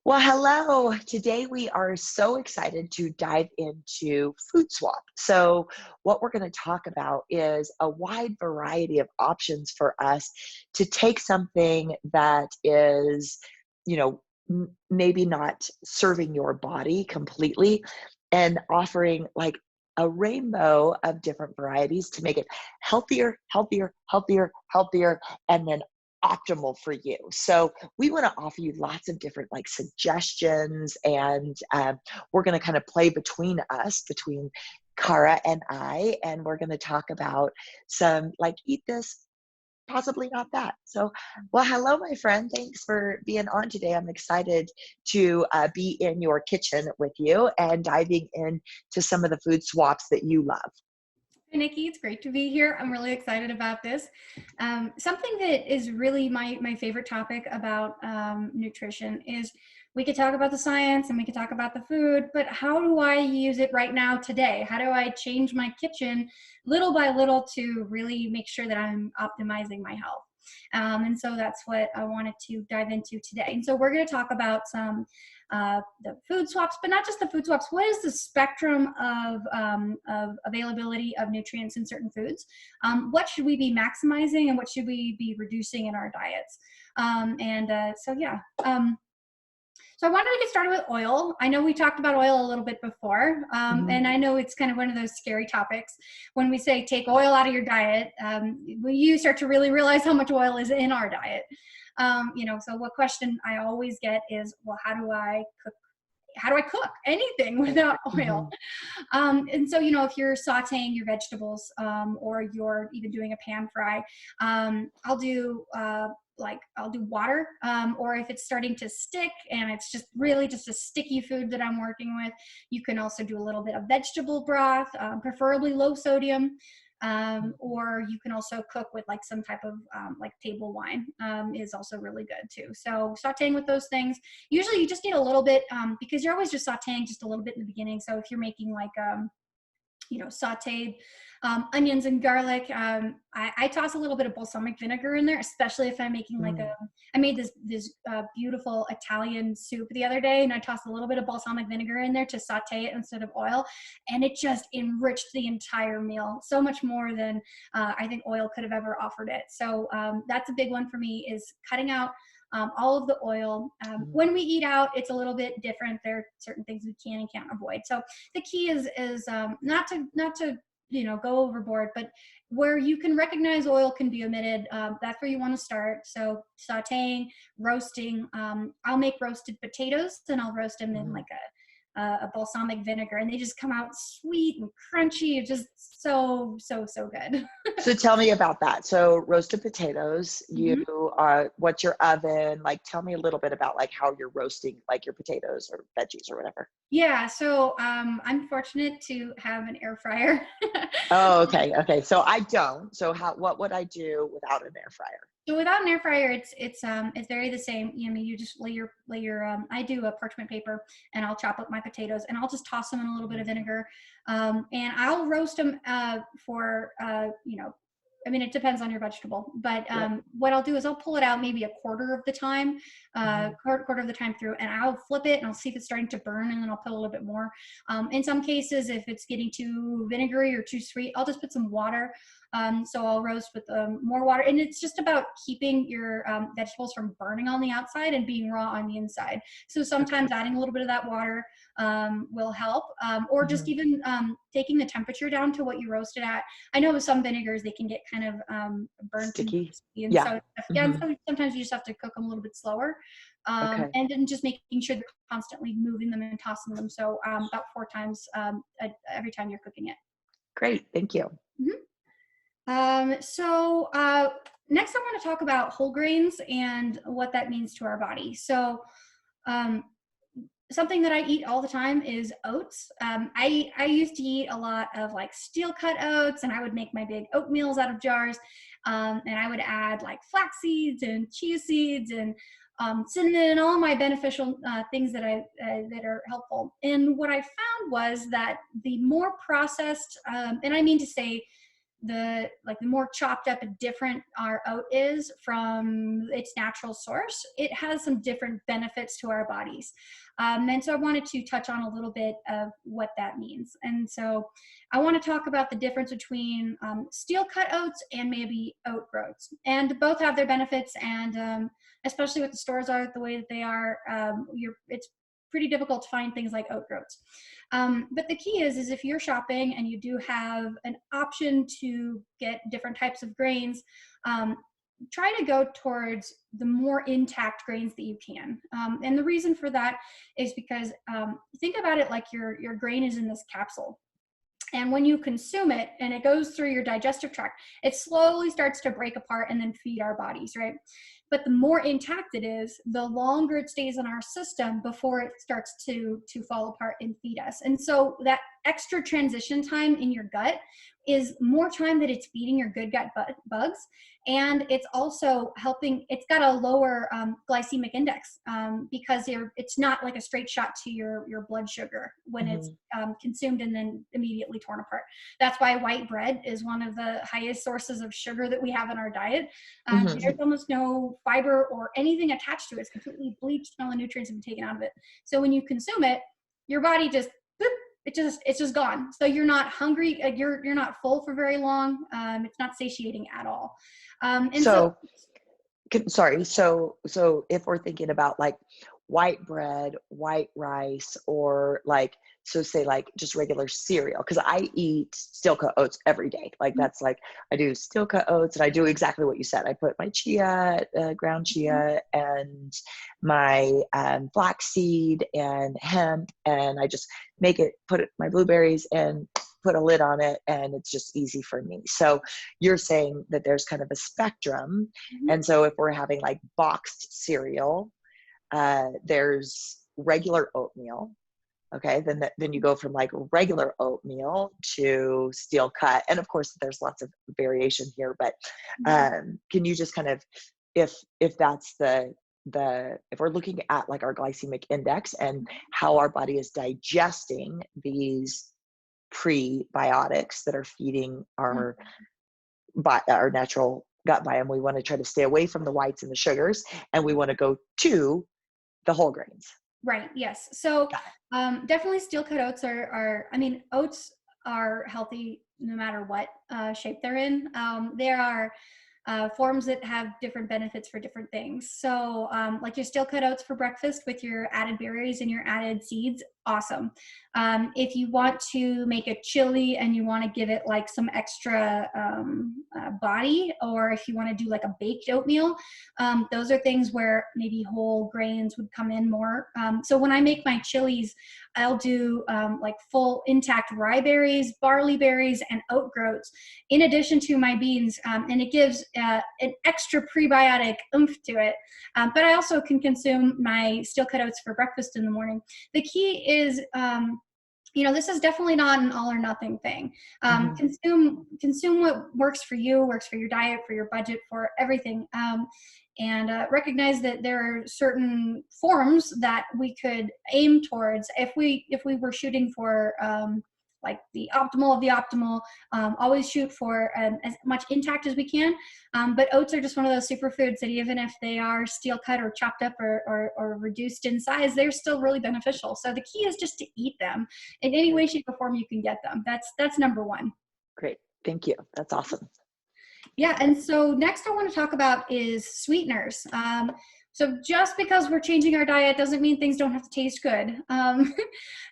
Well, hello. Today we are so excited to dive into food swap. So, what we're going to talk about is a wide variety of options for us to take something that is, you know, maybe not serving your body completely and offering like a rainbow of different varieties to make it healthier, healthier, healthier, healthier, and then optimal for you. So we want to offer you lots of different like suggestions, and we're going to kind of play between us, between Cara and I, and we're going to talk about some like eat this, possibly not that. So, well, hello, my friend. Thanks for being on today. I'm excited to be in your kitchen with you and diving into some of the food swaps that you love. Hey, Nikki, it's great to be here. I'm really excited about this. Something that is really my favorite topic about nutrition is we could talk about the science and we could talk about the food, but how do I use it right now today? How do I change my kitchen little by little to really make sure that I'm optimizing my health? And so that's what I wanted to dive into today. And so we're going to talk about the food swaps, but not just the food swaps. What is the spectrum of availability of nutrients in certain foods? What should we be maximizing and what should we be reducing in our diets? So I wanted to get started with oil. I know we talked about oil a little bit before, Mhm. and I know it's kind of one of those scary topics. When we say take oil out of your diet, when you start to really realize how much oil is in our diet. So what question I always get is, well, how do I cook anything Right. without oil? Mhm. And so, if you're sauteing your vegetables, or you're even doing a pan fry, I'll do I'll do water, or if it's starting to stick and it's just really just a sticky food that I'm working with, you can also do a little bit of vegetable broth, preferably low sodium. Or you can also cook with like some type of like table wine, is also really good too. So sauteing with those things, usually you just need a little bit, because you're always just sauteing just a little bit in the beginning. So if you're making like sauteed onions and garlic. I toss a little bit of balsamic vinegar in there, especially if I'm making Mm. I made this beautiful Italian soup the other day, and I tossed a little bit of balsamic vinegar in there to saute it instead of oil, and it just enriched the entire meal so much more than I think oil could have ever offered it. So that's a big one for me, is cutting out all of the oil. Mhm. When we eat out, it's a little bit different. There are certain things we can and can't avoid. So the key is not to go overboard, but where you can recognize oil can be omitted, that's where you want to start. So sauteing, roasting. I'll make roasted potatoes, and I'll roast them in Mhm. like a balsamic vinegar, and they just come out sweet and crunchy. Just so good. So tell me about that. So roasted potatoes, Mhm. what's your oven? Like, tell me a little bit about like how you're roasting like your potatoes or veggies or whatever. Yeah, so I'm fortunate to have an air fryer. Oh, okay. Okay. So I don't. So what would I do without an air fryer? So without an air fryer, it's very the same. You just lay your I do a parchment paper, and I'll chop up my potatoes, and I'll just toss them in a little bit of Mhm. vinegar, and I'll roast them for I mean, it depends on your vegetable, but Yep. what I'll do is I'll pull it out maybe a quarter of the time, Mhm. quarter of the time through, and I'll flip it and I'll see if it's starting to burn, and then I'll put a little bit more. In some cases, if it's getting too vinegary or too sweet, I'll just put some water. So I'll roast with more water, and it's just about keeping your vegetables from burning on the outside and being raw on the inside. So Okay. sometimes adding a little bit of that water will help, or just Mhm. even taking the temperature down to what you roasted at. I know with some vinegars they can get kind of burnt and Sticky. crispy, and Yeah. so yeah, and Mhm. sometimes you just have to cook them a little bit slower, Okay. and then just making sure they're constantly moving them and tossing them. So about 4 times every time you're cooking it. Great. Thank you. Mhm. Next I want to talk about whole grains and what that means to our body. So um, something that I eat all the time is oats. I used to eat a lot of like steel cut oats, and I would make my big oatmeals out of jars, and I would add like flax seeds and chia seeds and cinnamon and all my beneficial things that are helpful. And what I found was that the more processed, and I mean to say the more chopped up and different our oat is from its natural source, it has some different benefits to our bodies. And so I wanted to touch on a little bit of what that means. And so I want to talk about the difference between steel cut oats and maybe oat groats. And both have their benefits, and especially what the stores are the way that they are, it's pretty difficult to find things like oat groats. But the key is if you're shopping and you do have an option to get different types of grains, try to go towards the more intact grains that you can. And the reason for that is because think about it like your grain is in this capsule. And when you consume it and it goes through your digestive tract, it slowly starts to break apart and then feed our bodies, right? But the more intact it is, the longer it stays in our system before it starts to fall apart and feed us. And so that extra transition time in your gut is more time that it's feeding your good gut bugs. And it's also helping, it's got a lower glycemic index because it's not like a straight shot to your blood sugar when it's consumed and then immediately torn apart. That's why white bread is one of the highest sources of sugar that we have in our diet. There's almost no fiber or anything attached to it. It's completely bleached and all the nutrients have been taken out of it. So when you consume it, your body just, boop, it's just gone. So you're not hungry, you're not full for very long. It's not satiating at all. Sorry. So if we're thinking about like white bread, white rice, or like, so say like just regular cereal, because I eat steel cut oats every day. Like that's like, I do steel cut oats and I do exactly what you said. I put my chia, ground chia, and my flaxseed and hemp, and I just put my blueberries and put a lid on it, and it's just easy for me. So you're saying that there's kind of a spectrum. And so if we're having like boxed cereal, there's regular oatmeal. Okay. Then you go from like regular oatmeal to steel cut. And of course there's lots of variation here, but, can you just kind of, if that's if we're looking at like our glycemic index and how our body is digesting these prebiotics that are feeding our natural gut biome, we want to try to stay away from the whites and the sugars, and we want to go to the whole grains. Right. Yes. So definitely steel cut oats oats are healthy no matter what shape they're in. There are forms that have different benefits for different things. So like your steel cut oats for breakfast with your added berries and your added seeds, awesome. If you want to make a chili and you want to give it like some extra body, or if you want to do like a baked oatmeal, those are things where maybe whole grains would come in more. So when I make my chilies, I'll do like full intact rye berries, barley berries, and oat groats in addition to my beans, and it gives an extra prebiotic oomph to it. But I also can consume my steel cut oats for breakfast in the morning. The key is this is definitely not an all or nothing thing. Consume what works for you, works for your diet, for your budget, for everything. And recognize that there are certain forms that we could aim towards if we were shooting for like the optimal of the optimal. Always shoot for as much intact as we can. But oats are just one of those superfoods that even if they are steel cut or chopped up or reduced in size, they're still really beneficial. So the key is just to eat them in any way, shape, or form you can get them. That's number one. Great. Thank you. That's awesome. Yeah, and so next I want to talk about is sweeteners. So just because we're changing our diet doesn't mean things don't have to taste good.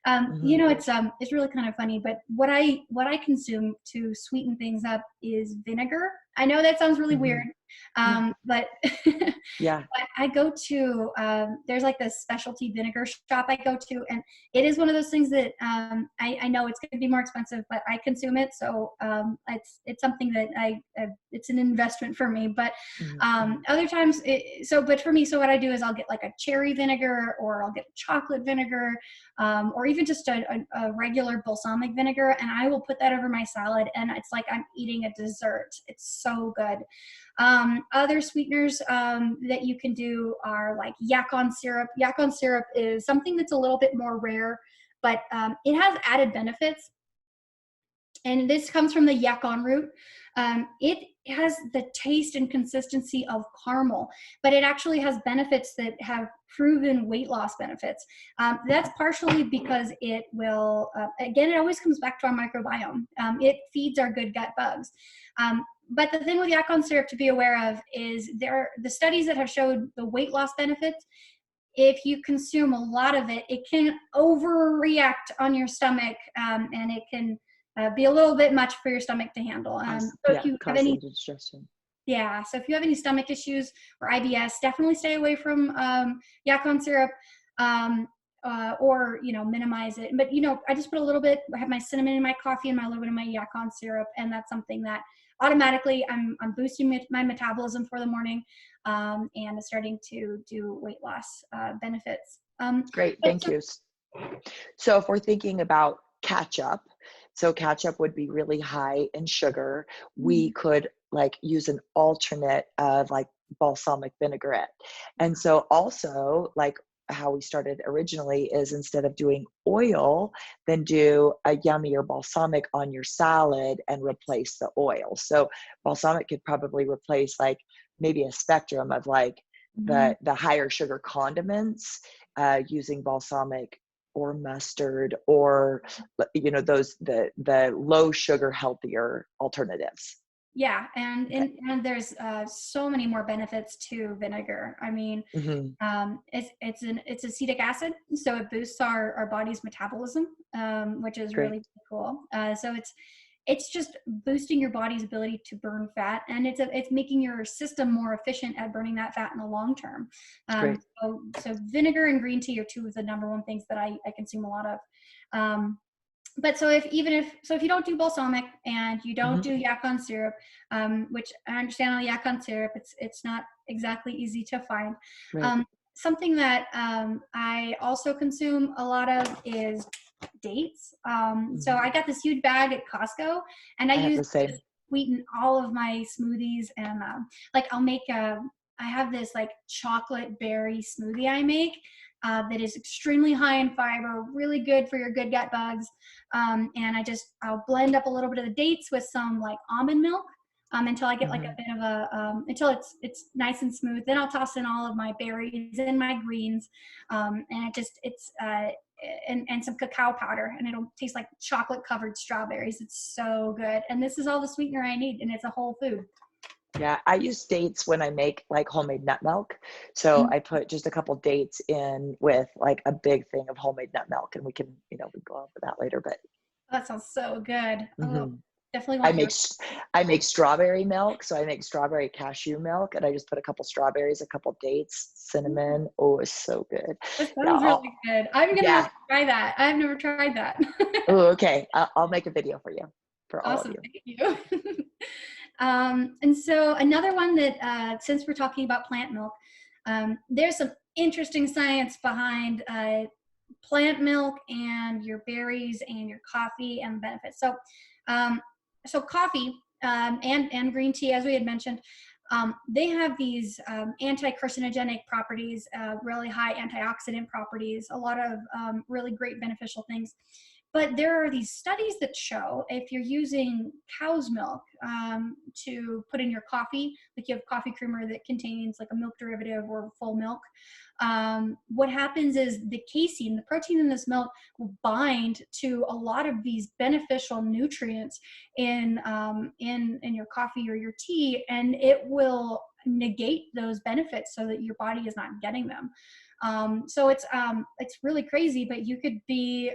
It's really kind of funny, but what I consume to sweeten things up is vinegar. I know that sounds really weird, but yeah. but I go to there's like this specialty vinegar shop I go to, and it is one of those things that I know it's going to be more expensive, but I consume it, so it's something that it's an investment for me. But other times, but for me, so what I do is I'll get like a cherry vinegar, or I'll get chocolate vinegar, or even just a regular balsamic vinegar, and I will put that over my salad, and it's like I'm eating a dessert. It's so good. Other sweeteners that you can do are like yacon syrup. Yacon syrup is something that's a little bit more rare, but it has added benefits. and this comes from the yacon root. It has the taste and consistency of caramel, but it actually has benefits that have proven weight loss benefits. That's partially because it will, again, it always comes back to our microbiome. It feeds our good gut bugs. But the thing with yacon syrup to be aware of is the studies that have showed the weight loss benefits. If you consume a lot of it, it can overreact on your stomach, and it can be a little bit much for your stomach to handle. So if Yeah, you have cause any, indigestion. yeah, so if you have any stomach issues or IBS, definitely stay away from yacon syrup, or minimize it. But I just put a little bit. I have my cinnamon in my coffee and a little bit of my yacon syrup, and that's something that automatically I'm boosting my metabolism for the morning, and it's starting to do weight loss benefits. Great, But thank you. So if we're thinking about ketchup, so ketchup would be really high in sugar. We could like use an alternate of like balsamic vinaigrette. And so also like how we started originally is instead of doing oil, then do a yummier balsamic on your salad and replace the oil. So balsamic could probably replace like maybe a spectrum of like the higher sugar condiments, using balsamic or mustard, or those the low sugar healthier alternatives. yeah, and Okay. and there's so many more benefits to vinegar. I mean, Hmm. it's acetic acid, so it boosts our body's metabolism, which is Great. really cool. So it's just boosting your body's ability to burn fat, and it's making your system more efficient at burning that fat in the long term. Great. So vinegar and green tea are two of the number one things that I consume a lot of. But so if you don't do balsamic and you don't Hmm. do yacon syrup, which I understand on the yacon syrup, it's not exactly easy to find. Right. Um, Something that I also consume a lot of is dates. So Hmm. I got this huge bag at Costco, and I I have use the it to same. sweeten all of my smoothies. And like I'll make I have this like chocolate berry smoothie I make. That is extremely high in fiber, really good for your good gut bugs. And I'll blend up a little bit of the dates with some like almond milk, until I get like a Hmm. bit of until it's nice and smooth. Then I'll toss in all of my berries and my greens, and and some cacao powder, and it'll taste like chocolate covered strawberries. It's so good. And this is all the sweetener I need, and it's a whole food. Yeah, I use dates when I make like homemade nut milk. So Mm, I put just a couple dates in with like a big thing of homemade nut milk, and we can, we go over that later. But that sounds so good. Oh, mhm. definitely I want make your. s- I make strawberry milk, so I make strawberry cashew milk, and I just put a couple strawberries, a couple dates, cinnamon. Oh, it's so good. That Yeah, sounds really good. I'm gonna have yeah. to try that. I've never tried that. Oh, okay. I'll make a video for you, for all of Awesome, you. thank you. And so another one that, since we're talking about plant milk, there's some interesting science behind plant milk and your berries and your coffee and the benefits. Um, so coffee, and green tea, as we had mentioned, they have these anti-carcinogenic properties, really high antioxidant properties, a lot of really great beneficial things. But there are these studies that show if you're using cow's milk, to put in your coffee, like you have coffee creamer that contains like a milk derivative or full milk, what happens is the casein, the protein in this milk, will bind to a lot of these beneficial nutrients in your coffee or your tea, and it will negate those benefits so that your body is not getting them. So it's really crazy, but you could be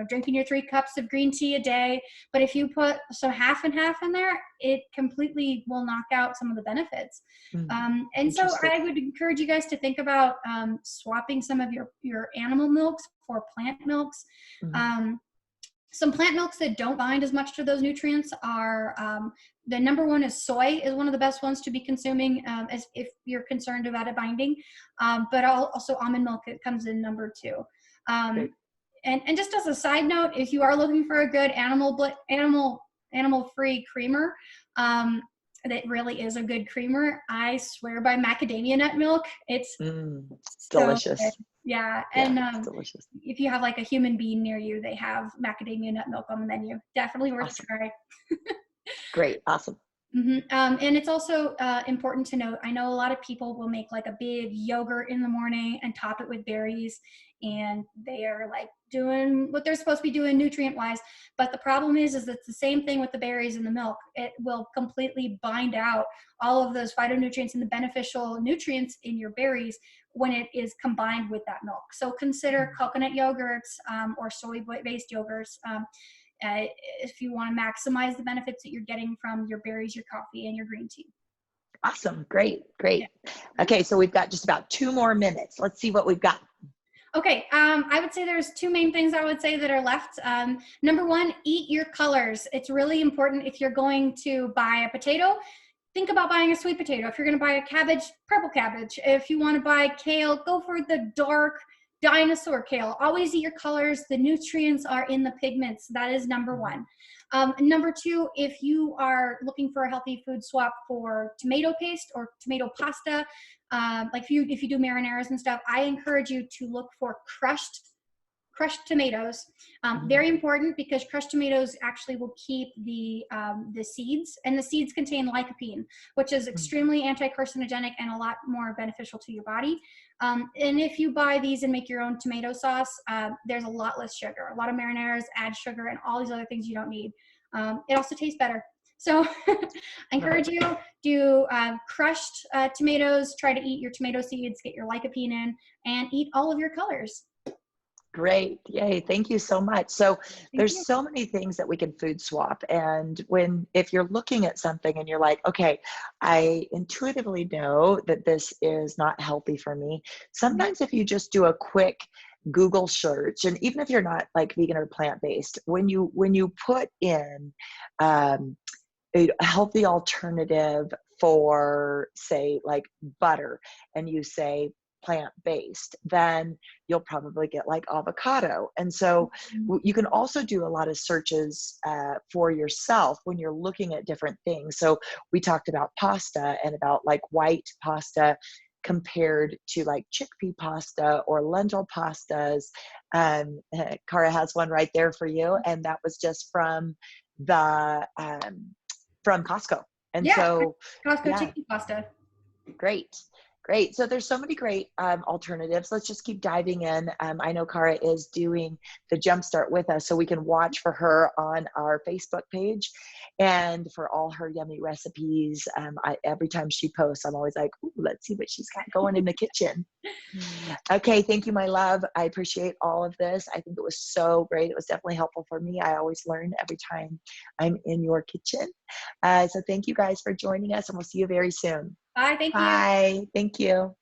drinking your 3 cups of green tea a day, but if you put half and half in there, it completely will knock out some of the benefits. Mm, And so interesting. I would encourage you guys to think about swapping some of your animal milks for plant milks. Mhm. Um, some plant milks that don't bind as much to those nutrients are, the number one is soy is one of the best ones to be consuming, as if you're concerned about it binding, but also almond milk, it comes in number two. um, Great. and just as a side note, if you are looking for a good animal free creamer, that really is a good creamer, I swear by macadamia nut milk. It's Mm, so good. delicious. Yeah, Yeah, and it's delicious. if you have like a human being near you, they have macadamia nut milk on the menu. Definitely worth a Awesome. try. Great. Awesome. And it's also important to note, I know a lot of people will make like a big yogurt in the morning and top it with berries, and they are like doing what they're supposed to be doing nutrient wise. But the problem is it's the same thing with the berries and the milk. It will completely bind out all of those phytonutrients and the beneficial nutrients in your berries when it is combined with that milk. So consider coconut yogurts or soy-based yogurts. If you want to maximize the benefits that you're getting from your berries, your coffee, and your green tea. Awesome. Great. Yeah. Great. Okay. So we've got just about 2 more minutes. Let's see what we've got. Okay, I would say there's two main things I would say that are left. Number one, eat your colors. It's really important if you're going to buy a potato, think about buying a sweet potato. If you're going to buy a cabbage, purple cabbage. If you want to buy kale, go for the dark dinosaur kale. Always eat your colors. The nutrients are in the pigments. That is number one. Number two, if you are looking for a healthy food swap for tomato paste or tomato pasta, like if you do marinaras and stuff, I encourage you to look for crushed tomatoes. Very important because crushed tomatoes actually will keep the seeds, and the seeds contain lycopene, which is extremely anti-carcinogenic and a lot more beneficial to your body. And if you buy these and make your own tomato sauce, there's a lot less sugar. A lot of marinaras add sugar and all these other things you don't need. It also tastes better. So I encourage you to do crushed tomatoes, try to eat your tomato seeds, get your lycopene in, and eat all of your colors. Great. Yay. Thank you so much. So Thank there's you. so many things that we can food swap. And if you're looking at something and you're like, okay, I intuitively know that this is not healthy for me. Sometimes if you just do a quick Google search, and even if you're not like vegan or plant-based, when you put in a healthy alternative for, say, like butter, and you say plant-based, then you'll probably get like avocado. And so you can also do a lot of searches for yourself when you're looking at different things. So we talked about pasta and about like white pasta compared to like chickpea pasta or lentil pastas. Cara has one right there for you, and that was just the from Costco. And Yeah, so, Costco yeah, chicken pasta. great. Great. So there's so many great alternatives. Let's just keep diving in. I know Cara is doing the Jumpstart with us, so we can watch for her on our Facebook page and for all her yummy recipes. Every time she posts, I'm always like, ooh, let's see what she's got going in the kitchen. Okay. Thank you, my love. I appreciate all of this. I think it was so great. It was definitely helpful for me. I always learn every time I'm in your kitchen. So thank you guys for joining us, and we'll see you very soon. Bye, thank you. Bye. Thank you.